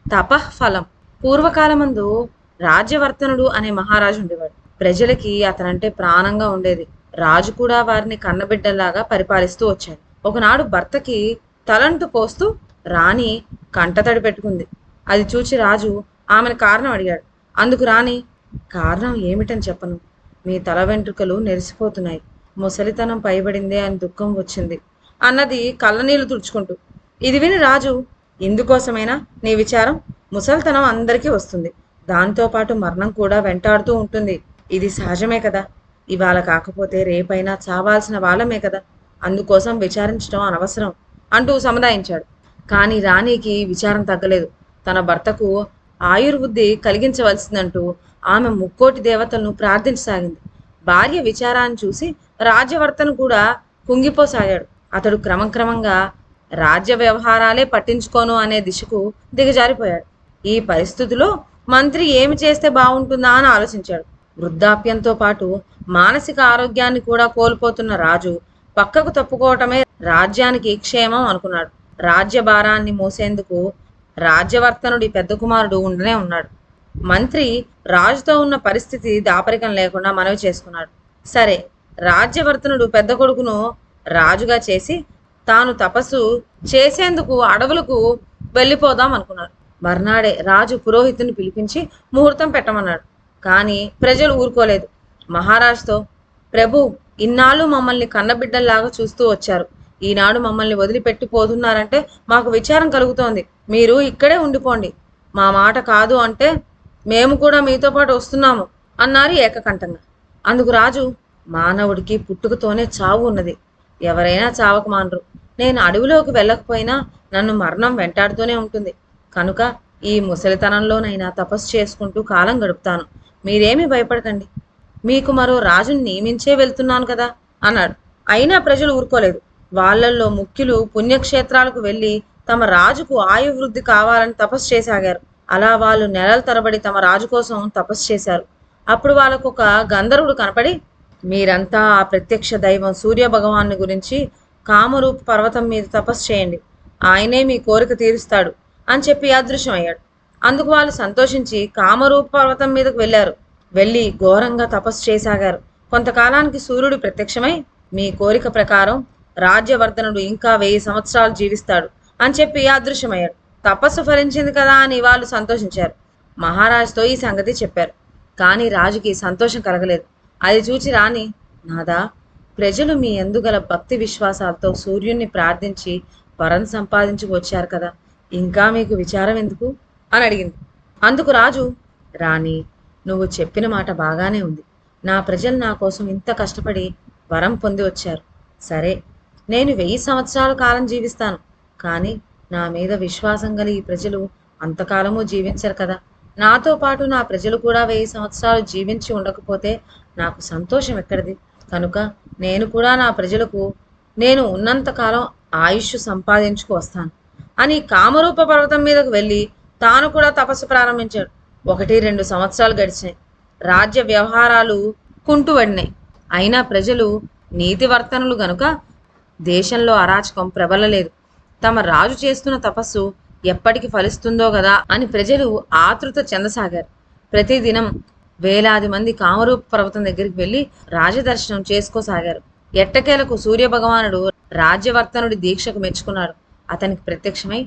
తపఃఫలం. పూర్వకాలమందు రాజ్యవర్తనుడు అనే మహారాజు ఉండేవాడు. ప్రజలకి అతనంటే ప్రాణంగా ఉండేది. రాజు కూడా వారిని కన్నబిడ్డల్లాగా పరిపాలిస్తూ వచ్చాడు. ఒకనాడు భర్తకి తలంటు పోస్తూ రాణి కంటతడి పెట్టుకుంది. అది చూచి రాజు ఆమెను కారణం అడిగాడు. అందుకు రాణి, కారణం ఏమిటని చెప్పను. మీ తల వెంట్రుకలు నెరిసిపోతున్నాయి. ముసలితనం పైబడిందే అని దుఃఖం వచ్చింది అన్నది కళ్ళనీళ్లు తుడుచుకుంటూ. ఇది విని రాజు, ఇందుకోసమైనా నీ విచారం? ముసలితనం అందరికీ వస్తుంది. దాంతోపాటు మరణం కూడా వెంటాడుతూ ఉంటుంది. ఇది సహజమే కదా. ఇవాళ కాకపోతే రేపైనా చావాల్సిన వాళ్ళమే కదా. అందుకోసం విచారించడం అనవసరం అంటూ సముదాయించాడు. కానీ రాణికి విచారం తగ్గలేదు. తన భర్తకు ఆయుర్వృద్ధి కలిగించవలసిందంటూ ఆమె ముక్కోటి దేవతలను ప్రార్థించసాగింది. భార్య విచారాన్ని చూసి రాజ్యవర్తను కూడా కుంగిపోసాగాడు. అతడు క్రమంగా రాజ్య వ్యవహారాలే పట్టించుకోను అనే దిశకు దిగజారిపోయాడు. ఈ పరిస్థితిలో మంత్రి ఏమి చేస్తే బాగుంటుందా అని ఆలోచించాడు. వృద్ధాప్యంతో పాటు మానసిక ఆరోగ్యాన్ని కూడా కోల్పోతున్న రాజు పక్కకు తప్పుకోవటమే రాజ్యానికి క్షేమం అనుకున్నాడు. రాజ్య భారాన్ని మోసేందుకు రాజ్యవర్తనుడి పెద్ద కుమారుడు ఉండనే ఉన్నాడు. మంత్రి రాజుతో ఉన్న పరిస్థితి దాపరికం లేకుండా మనవి చేసుకున్నాడు. సరే, రాజ్యవర్తనుడు పెద్ద కొడుకును రాజుగా చేసి తాను తపస్సు చేసేందుకు అడవులకు వెళ్ళిపోదాం అనుకున్నాడు. మర్నాడే రాజు పురోహితుని పిలిపించి ముహూర్తం పెట్టమన్నాడు. కానీ ప్రజలు ఊరుకోలేదు. మహారాజుతో, ప్రభు, ఇన్నాళ్ళు మమ్మల్ని కన్నబిడ్డల్లాగా చూస్తూ వచ్చారు. ఈనాడు మమ్మల్ని వదిలిపెట్టి పోతున్నారంటే మాకు విచారం కలుగుతోంది. మీరు ఇక్కడే ఉండిపోండి. మా మాట కాదు అంటే మేము కూడా మీతో పాటు వస్తున్నాము అన్నారు ఏకకంఠంగా. అందుకు రాజు, మానవుడికి పుట్టుకతోనే చావు ఉన్నది. ఎవరైనా చావక మానరు. నేను అడవిలోకి వెళ్ళకపోయినా నన్ను మరణం వెంటాడుతూనే ఉంటుంది. కనుక ఈ ముసలితనంలోనైనా తపస్సు చేసుకుంటూ కాలం గడుపుతాను. మీరేమీ భయపడకండి. మీకు మరో రాజుని నియమించే వెళ్తున్నాను కదా అన్నాడు. అయినా ప్రజలు ఊరుకోలేదు. వాళ్ళల్లో ముఖ్యులు పుణ్యక్షేత్రాలకు వెళ్ళి తమ రాజుకు ఆయువృద్ధి కావాలని తపస్సు చేసాగారు. అలా వాళ్ళు నెలల తరబడి తమ రాజు కోసం తపస్సు చేశారు. అప్పుడు వాళ్ళకు ఒక గంధర్వుడు కనపడి, మీరంతా ఆ ప్రత్యక్ష దైవం సూర్య భగవాను గురించి కామరూప పర్వతం మీద తపస్సు చేయండి. ఆయనే మీ కోరిక తీరుస్తాడు అని చెప్పి అదృశ్యమయ్యాడు. అందుకు వాళ్ళు సంతోషించి కామరూప పర్వతం మీదకు వెళ్ళారు. వెళ్ళి ఘోరంగా తపస్సు చేసాగారు. కొంతకాలానికి సూర్యుడు ప్రత్యక్షమై, మీ కోరిక ప్రకారం రాజ్యవర్ధనుడు ఇంకా 1000 సంవత్సరాలు జీవిస్తాడు అని చెప్పి అదృశ్యమయ్యాడు. తపస్సు ఫలించింది కదా అని వాళ్ళు సంతోషించారు. మహారాజుతో ఈ సంగతి చెప్పారు. కానీ రాజుకి సంతోషం కలగలేదు. అది చూచి రాణి, నాదా, ప్రజలు మీ ఎందుగల భక్తి విశ్వాసాలతో సూర్యుణ్ణి ప్రార్థించి వరం సంపాదించుకు వచ్చారు కదా, ఇంకా మీకు విచారం ఎందుకు అని అడిగింది. అందుకు రాజు, రాణి, నువ్వు చెప్పిన మాట బాగానే ఉంది. నా ప్రజలు నా కోసం ఇంత కష్టపడి వరం పొంది వచ్చారు. సరే, నేను 1000 సంవత్సరాల కాలం జీవిస్తాను. కానీ నా మీద విశ్వాసం గల ఈ ప్రజలు అంతకాలము జీవించరు కదా. నాతో పాటు నా ప్రజలు కూడా 1000 సంవత్సరాలు జీవించి ఉండకపోతే నాకు సంతోషం ఎక్కడిది? కనుక నేను కూడా నా ప్రజలకు నేను ఉన్నంతకాలం ఆయుష్ సంపాదించుకు వస్తాను అని కామరూప పర్వతం మీదకు వెళ్ళి తాను కూడా తపస్సు ప్రారంభించాడు. 1-2 సంవత్సరాలు గడిచాయి. రాజ్య వ్యవహారాలు కుంటుపడినాయి. అయినా ప్రజలు నీతివర్తనులు గనుక దేశంలో అరాచకం ప్రబలలేదు. తమ రాజు చేస్తున్న తపస్సు ఎప్పటికి ఫలిస్తుందో కదా అని ప్రజలు ఆతృత చెందసాగారు. ప్రతిదినం వేలాది మంది కామరూప పర్వతం దగ్గరికి వెళ్ళి రాజదర్శనం చేసుకోసాగారు. ఎట్టకేలకు సూర్యభగవానుడు రాజ్యవర్తనుడి దీక్షకు మెచ్చుకున్నాడు. అతనికి ప్రత్యక్షమై,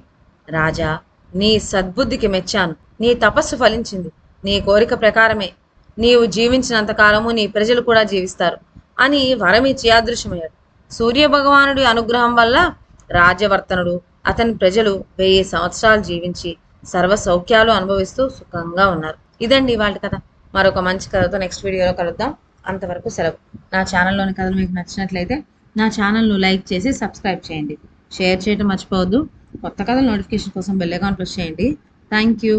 రాజా, నీ సద్బుద్ధికి మెచ్చాను. నీ తపస్సు ఫలించింది. నీ కోరిక ప్రకారమే నీవు జీవించినంతకాలము నీ ప్రజలు కూడా జీవిస్తారు అని వరమిచ్చి అదృశ్యమయ్యాడు. సూర్యభగవానుడి అనుగ్రహం వల్ల రాజ్యవర్తనుడు అతని ప్రజలు 1000 సంవత్సరాలు జీవించి సర్వ సౌఖ్యాలు అనుభవిస్తూ సుఖంగా ఉన్నారు. ఇదండి ఇవాళ కథ. మరొక మంచి కథతో నెక్స్ట్ వీడియోలో కలుద్దాం. అంతవరకు సెలవు. నా ఛానల్లోని కథలు మీకు నచ్చినట్లయితే నా ఛానల్ను లైక్ చేసి సబ్స్క్రైబ్ చేయండి. షేర్ చేయడం మర్చిపోవద్దు. కొత్త కథల నోటిఫికేషన్ కోసం బెల్ ఐకాన్ ప్రెస్ చేయండి. Thank you.